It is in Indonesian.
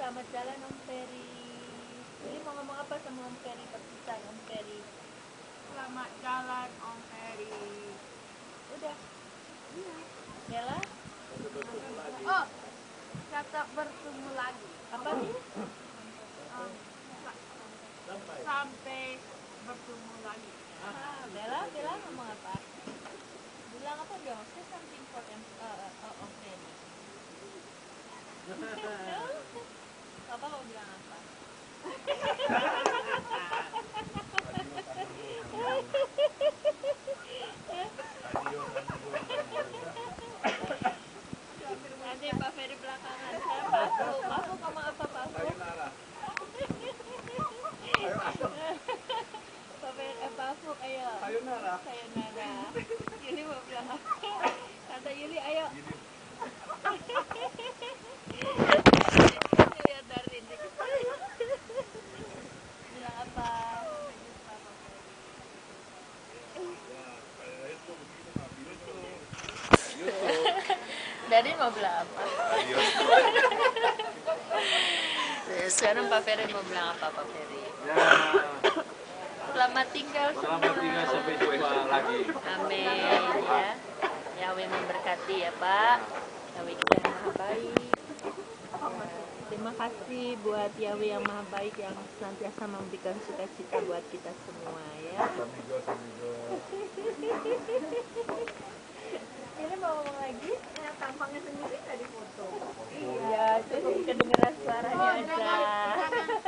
Selamat jalan Om Ferry. Jadi mau ngomong apa sama Om Ferry? Perpisahan Om Ferry. Selamat jalan Om Ferry. Udah. Iya. Bella? Oh, kata bertemu lagi. Apa nih? Sampai bertemu lagi. Bella ngomong apa? Bilang apa dong? Say something for Om Ferry. Papa mau bilang apa? Nanti Pak Ferry belakangan. Pafu kamu apa Pafu? Pafu ayo. Sayonara. Yuli mau bilang apa? Kata Yuli ayo. Lihat dari ini. Bilang apa? Dari mau bilang apa? Sekarang Pak Ferry mau bilang apa Pak Ferry? Ya, Selamat tinggal semua. selamat tinggal sampai jumpa lagi. Amin ya. Yahweh memberkati ya Pak. Yahweh kita yang maha baik. Terima kasih buat Yahweh yang maha baik yang senantiasa memberikan sukacita buat kita semua ya. Ini mau ngomong lagi? Ya, tampangnya sendiri tadi foto. Iya, cukup kedengeran suaranya aja. Jangan